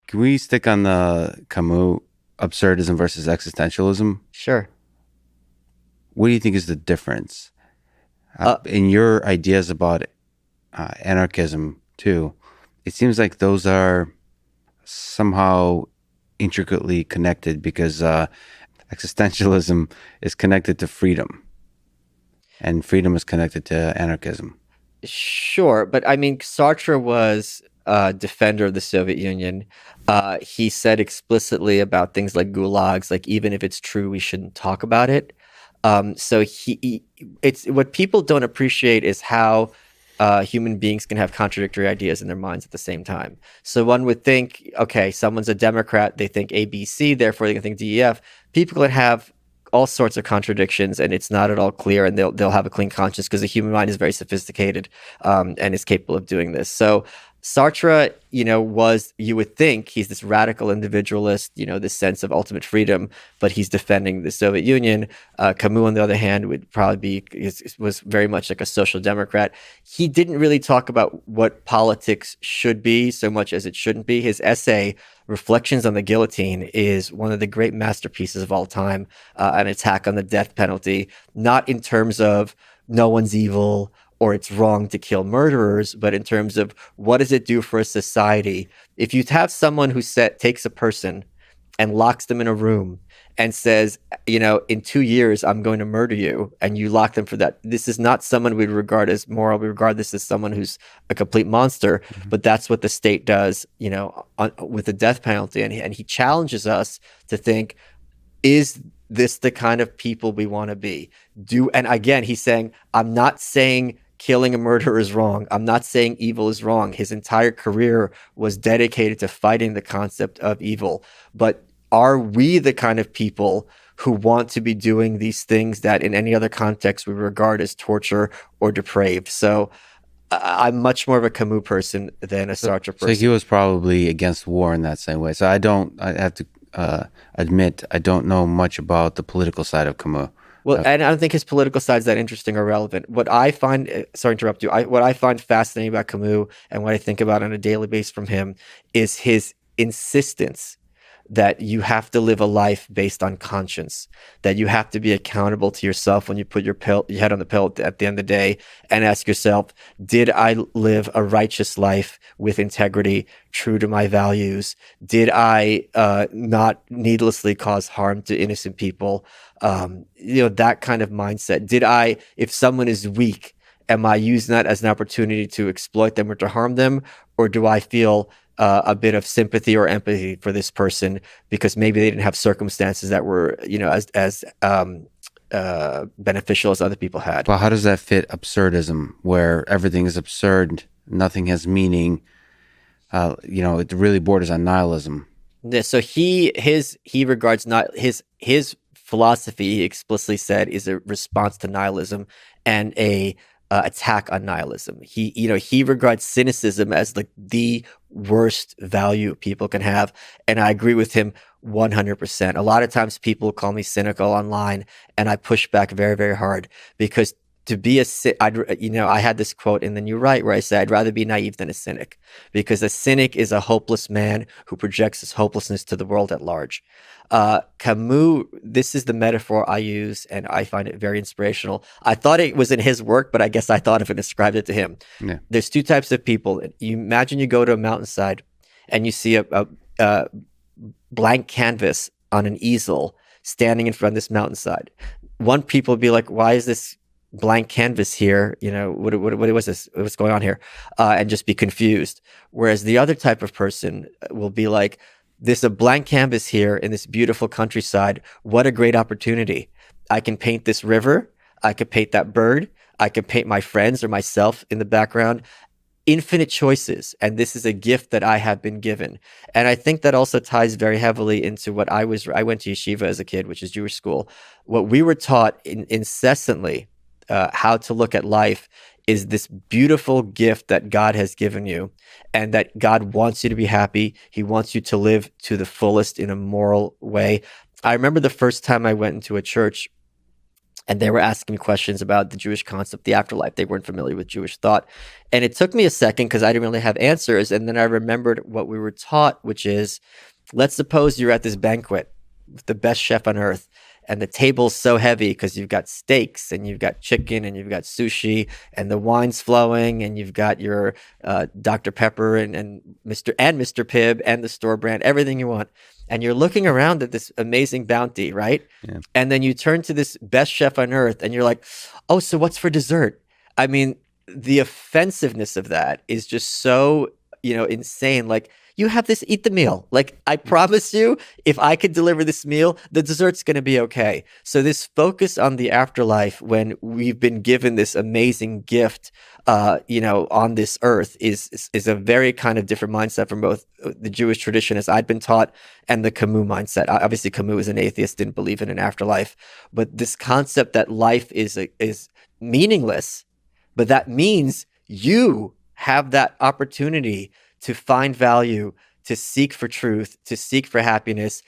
Can we stick on the Camus absurdism versus existentialism? Sure. What do you think is the difference Uh, in your ideas about anarchism too? It seems like those are somehow intricately connected because existentialism is connected to freedom, and freedom is connected to anarchism. sure, but I mean, Sartre was a defender of the Soviet Union. He said explicitly about things like gulags, like even if it's true, we shouldn't talk about it. So it's what people don't appreciate is how human beings can have contradictory ideas in their minds at the same time. So one would think, okay, someone's a Democrat, they think A, B, C, therefore they can think D, E, F. People can have all sorts of contradictions, and it's not at all clear, and they'll have a clean conscience because the human mind is very sophisticated and is capable of doing this. So Sartre, was, you would think he's this radical individualist, this sense of ultimate freedom, but he's defending the Soviet Union. Camus, on the other hand, would probably was very much like a social democrat. He didn't really talk about what politics should be so much as it shouldn't be. His essay, Reflections on the Guillotine, is one of the great masterpieces of all time, an attack on the death penalty, not in terms of no one's evil or it's wrong to kill murderers, but in terms of what does it do for a society if you have someone who takes a person and locks them in a room and says, in 2 years I'm going to murder you, and you lock them for that. This is not someone we'd regard as moral. We regard this as someone who's a complete monster. Mhm. But that's what the state does, with the death penalty. And he challenges us to think, is this the kind of people we want to be? And again, he's saying, I'm not saying killing a murderer is wrong. I'm not saying evil is wrong. His entire career was dedicated to fighting the concept of evil. But are we the kind of people who want to be doing these things that in any other context we regard as torture or depraved? So I'm much more of a Camus person than a So, Sartre so he person. was probably against war in that same way. So I have to admit, I don't know much about the political side of Camus. Well, Uh, and I don't think his political side is that interesting or relevant. What I find, sorry to interrupt you, what I find fascinating about Camus and what I think about on a daily basis from him is his insistence that you have to live a life based on conscience, that you have to be accountable to yourself when you put your head on the pillow at the end of the day and ask yourself, did I live a righteous life with integrity, true to my values? Did I not needlessly cause harm to innocent people? That kind of mindset. If someone is weak, am I using that as an opportunity to exploit them or to harm them? Or do I feel a bit of sympathy or empathy for this person because maybe they didn't have circumstances that were, as beneficial as other people had? but how does that fit absurdism, where everything is absurd, nothing has meaning? It really borders on nihilism. Yeah, so he regards not his philosophy, he explicitly said, is a response to nihilism and a attack on nihilism. He regards cynicism as like the worst value people can have, and I agree with him 100%. A lot of times people call me cynical online, and I push back very, very hard because to be I had this quote in The New Right where I said, I'd rather be naive than a cynic, because a cynic is a hopeless man who projects his hopelessness to the world at large. Camus, this is the metaphor I use, and I find it very inspirational. I thought it was in his work, but I guess I thought of it and ascribed it to him. Yeah. There's two types of people. You imagine you go to a mountainside and you see a blank canvas on an easel standing in front of this mountainside. One people would be like, why is this blank canvas here? What was this? What's going on here? And just be confused. Whereas the other type of person will be like, there's a blank canvas here in this beautiful countryside. What a great opportunity. I can paint this river. I could paint that bird. I could paint my friends or myself in the background. Infinite choices. And this is a gift that I have been given. And I think that also ties very heavily into what I went to yeshiva as a kid, which is Jewish school. What we were taught incessantly, how to look at life, is this beautiful gift that God has given you, and that God wants you to be happy. He wants you to live to the fullest in a moral way. I remember the first time I went into a church, and they were asking me questions about the Jewish concept, the afterlife. They weren't familiar with Jewish thought. And it took me a second because I didn't really have answers. And then I remembered what we were taught, which is, let's suppose you're at this banquet with the best chef on earth, and the table's so heavy because you've got steaks and you've got chicken and you've got sushi and the wine's flowing and you've got your Dr. Pepper and Mr. Pibb and the store brand, everything you want. And you're looking around at this amazing bounty, right? Yeah. And then you turn to this best chef on earth and you're like, oh, so what's for dessert? I mean, the offensiveness of that is just so, insane. Like, you have this, eat the meal. Like, I promise you, if I could deliver this meal, the dessert's going to be okay. So this focus on the afterlife when we've been given this amazing gift, on this earth is a very kind of different mindset from both the Jewish tradition as I'd been taught and the Camus mindset. Obviously, Camus is an atheist, didn't believe in an afterlife, but this concept that life is meaningless, but that means you have that opportunity to find value, to seek for truth, to seek for happiness,